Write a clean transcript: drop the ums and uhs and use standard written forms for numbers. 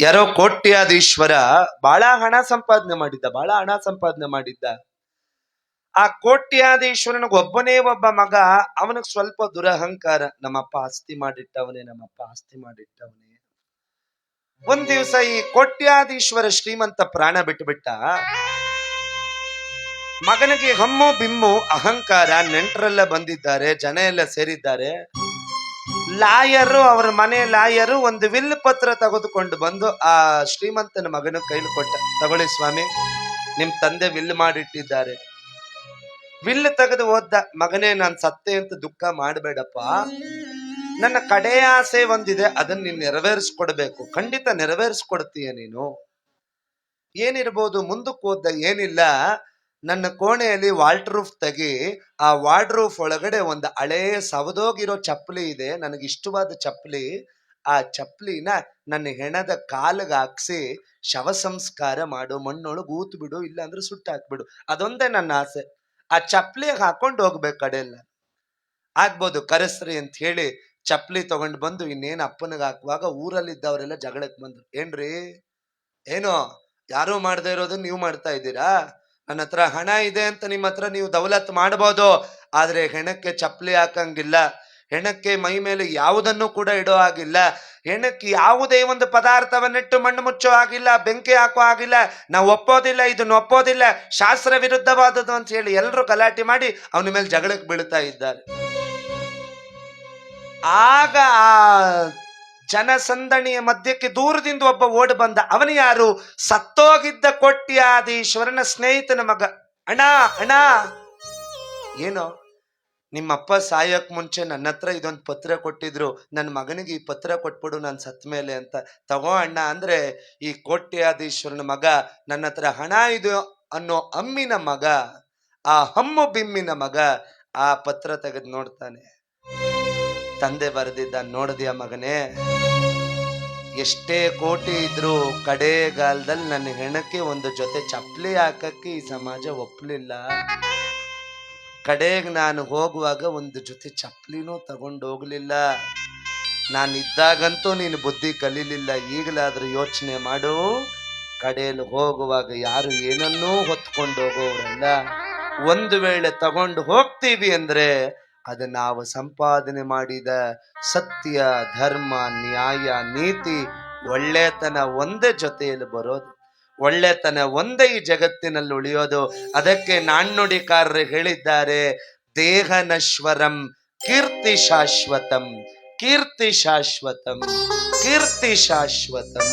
ಯಾರೋ ಕೋಟ್ಯಾಧೀಶ್ವರ ಬಹಳ ಹಣ ಸಂಪಾದನೆ ಮಾಡಿದ್ದ. ಆ ಕೋಟ್ಯಾಧೀಶ್ವರನಿಗೆ ಒಬ್ಬನೇ ಒಬ್ಬ ಮಗ. ಅವನಿಗೆ ಸ್ವಲ್ಪ ದುರಹಂಕಾರ. ನಮ್ಮಪ್ಪ ಆಸ್ತಿ ಮಾಡಿಟ್ಟವನೇ. ಒಂದ್ ದಿವಸ ಈ ಕೋಟ್ಯಾಧೀಶ್ವರ ಶ್ರೀಮಂತ ಪ್ರಾಣ ಬಿಟ್ಟುಬಿಟ್ಟ. ಮಗನಿಗೆ ಹಮ್ಮು ಬಿಮ್ಮು ಅಹಂಕಾರ. ನೆಂಟರೆಲ್ಲ ಬಂದಿದ್ದಾರೆ, ಜನ ಎಲ್ಲ ಸೇರಿದ್ದಾರೆ. ಲಾಯರು, ಅವರ ಮನೆ ಲಾಯರು ಒಂದು ವಿಲ್ ಪತ್ರ ತೆಗೆದುಕೊಂಡು ಬಂದು ಆ ಶ್ರೀಮಂತನ ಮಗನ ಕೈಲಿ ಕೊಟ್ಟ. ತಗೊಳ್ಳಿ ಸ್ವಾಮಿ, ನಿಮ್ ತಂದೆ ವಿಲ್ ಮಾಡಿಟ್ಟಿದ್ದಾರೆ. ವಿಲ್ ತೆಗೆದು ಓದ್ದ. ಮಗನೇ, ನಾನ್ ಸತ್ತೆ ಅಂತ ದುಃಖ ಮಾಡಬೇಡಪ್ಪ. ನನ್ನ ಕಡೆಯ ಆಸೆ ಒಂದಿದೆ, ಅದನ್ನ ನೀನ್ ನೆರವೇರಿಸ್ಕೊಡ್ಬೇಕು. ಖಂಡಿತ ನೆರವೇರಿಸ್ಕೊಡ್ತೀಯ ನೀನು. ಏನಿರ್ಬೋದು? ಮುಂದಕ್ಕೆ ಓದ್ದ. ಏನಿಲ್ಲ, ನನ್ನ ಕೋಣೆಯಲ್ಲಿ ವಾಲ್ಡ್ರೂಫ್ ತೆಗಿ. ಆ ವಾರ್ಡ್ರೂಫ್ ಒಳಗಡೆ ಒಂದು ಹಳೇ ಸವದೋಗಿರೋ ಚಪ್ಪಲಿ ಇದೆ, ನನಗಿಷ್ಟವಾದ ಚಪ್ಪಲಿ. ಆ ಚಪ್ಪಲಿನ ನನ್ನ ಹೆಣದ ಕಾಲಿಗೆ ಹಾಕ್ಸಿ ಶವ ಸಂಸ್ಕಾರ ಮಾಡು. ಮಣ್ಣೊಳಗೆ ಊತ್ ಬಿಡು, ಇಲ್ಲಾಂದ್ರೆ ಸುಟ್ಟು ಹಾಕ್ಬಿಡು. ಅದೊಂದೇ ನನ್ನ ಆಸೆ. ಆ ಚಪ್ಪಲಿ ಹಾಕೊಂಡು ಹೋಗ್ಬೇಕು ಕಡೆಯಲ್ಲ. ಆಗ್ಬೋದು, ಕರೆಸ್ರಿ ಅಂತ ಹೇಳಿ ಚಪ್ಪಲಿ ತಗೊಂಡು ಬಂದು ಇನ್ನೇನು ಅಪ್ಪನಿಗೆ ಹಾಕುವಾಗ ಊರಲ್ಲಿದ್ದವರೆಲ್ಲ ಜಗಳಕ್ಕೆ ಬಂದ್ರು. ಏನ್ರಿ, ಏನೋ ಯಾರು ಮಾಡದೇ ಇರೋದನ್ನ ನೀವು ಮಾಡ್ತಾ ಇದ್ದೀರಾ? ನನ್ನ ಹತ್ರ ಹಣ ಇದೆ ಅಂತ ನಿಮ್ಮ ಹತ್ರ ನೀವು ದೌಲತ್ ಮಾಡಬಹುದು, ಆದ್ರೆ ಹೆಣಕ್ಕೆ ಚಪ್ಪಲಿ ಹಾಕಂಗಿಲ್ಲ. ಹೆಣಕ್ಕೆ ಮೈ ಮೇಲೆ ಯಾವುದನ್ನು ಕೂಡ ಇಡೋ ಆಗಿಲ್ಲ. ಹೆಣಕ್ಕೆ ಯಾವುದೇ ಒಂದು ಪದಾರ್ಥವನ್ನಿಟ್ಟು ಮಣ್ಣು ಮುಚ್ಚೋ ಆಗಿಲ್ಲ, ಬೆಂಕಿ ಹಾಕೋ ಆಗಿಲ್ಲ. ನಾವು ಒಪ್ಪೋದಿಲ್ಲ, ಇದನ್ನು ಒಪ್ಪೋದಿಲ್ಲ, ಶಾಸ್ತ್ರ ವಿರುದ್ಧವಾದದ್ದು ಅಂತ ಹೇಳಿ ಎಲ್ಲರೂ ಗಲಾಟೆ ಮಾಡಿ ಅವನ ಮೇಲೆ ಜಗಳಕ್ಕೆ ಬೀಳ್ತಾ ಇದ್ದಾರೆ. ಆಗ ಆ ಜನಸಂದಣಿಯ ಮಧ್ಯಕ್ಕೆ ದೂರದಿಂದ ಒಬ್ಬ ಓಡಿ ಬಂದ. ಅವನು ಯಾರು? ಸತ್ತೋಗಿದ್ದ ಕೋಟ್ಯಾಧೀಶ್ವರನ ಸ್ನೇಹಿತನ ಮಗ. ಅಣ್ಣ ಅಣ್ಣ, ಏನೋ ನಿಮ್ಮಪ್ಪ ಸಾಯಕ್ ಮುಂಚೆ ನನ್ನ ಹತ್ರ ಇದೊಂದು ಪತ್ರ ಕೊಟ್ಟಿದ್ರು, ನನ್ನ ಮಗನಿಗೆ ಈ ಪತ್ರ ಕೊಟ್ಬಿಡು ನಾನು ಸತ್ತ ಮೇಲೆ ಅಂತ. ತಗೋ ಅಣ್ಣ ಅಂದ್ರೆ ಈ ಕೋಟ್ಯಾಧೀಶ್ವರನ ಮಗ ನನ್ನ ಹತ್ರ ಹಣ ಇದು ಅನ್ನೋ ಅಮ್ಮಿನ ಮಗ, ಆ ಹಮ್ಮು ಬಿಮ್ಮಿನ ಮಗ ಆ ಪತ್ರ ತೆಗೆದು ನೋಡ್ತಾನೆ. ತಂದೆ ಬರೆದಿದ್ದ. ನೋಡಿದ್ಯಾ ಮಗನೇ, ಎಷ್ಟೇ ಕೋಟಿ ಇದ್ರು ಕಡೆಗಾಲದಲ್ಲಿ ನನ್ನ ಹೆಣಕ್ಕೆ ಒಂದು ಜೊತೆ ಚಪ್ಪಲಿ ಹಾಕಕ್ಕೆ ಈ ಸಮಾಜ ಒಪ್ಪಲಿಲ್ಲ. ಕಡೆಗೆ ನಾನು ಹೋಗುವಾಗ ಒಂದು ಜೊತೆ ಚಪ್ಪಲಿನೂ ತಗೊಂಡು ಹೋಗ್ಲಿಲ್ಲ. ನಾನಿದ್ದಾಗಂತೂ ನೀನು ಬುದ್ಧಿ ಕಲೀಲಿಲ್ಲ. ಈಗಲಾದ್ರೂ ಯೋಚನೆ ಮಾಡು. ಕಡೆಯಲ್ಲಿ ಹೋಗುವಾಗ ಯಾರು ಏನನ್ನೂ ಹೊತ್ಕೊಂಡು ಹೋಗೋರಲ್ಲ. ಒಂದು ವೇಳೆ ತಗೊಂಡು ಹೋಗ್ತೀವಿ ಅಂದ್ರೆ ಅದು ನಾವು ಸಂಪಾದನೆ ಮಾಡಿದ ಸತ್ಯ, ಧರ್ಮ, ನ್ಯಾಯ, ನೀತಿ, ಒಳ್ಳೆತನ ಒಂದೇ ಜೊತೆಯಲ್ಲಿ ಬರೋದು. ಒಳ್ಳೆತನ ಒಂದೇ ಈ ಜಗತ್ತಿನಲ್ಲಿ ಉಳಿಯೋದು. ಅದಕ್ಕೆ ನಾಣ್ಣುಡಿಕಾರರು ಹೇಳಿದ್ದಾರೆ, ದೇಹ ನಶ್ವರಂ ಕೀರ್ತಿ ಶಾಶ್ವತಂ, ಕೀರ್ತಿ ಶಾಶ್ವತಂ, ಕೀರ್ತಿ ಶಾಶ್ವತಂ.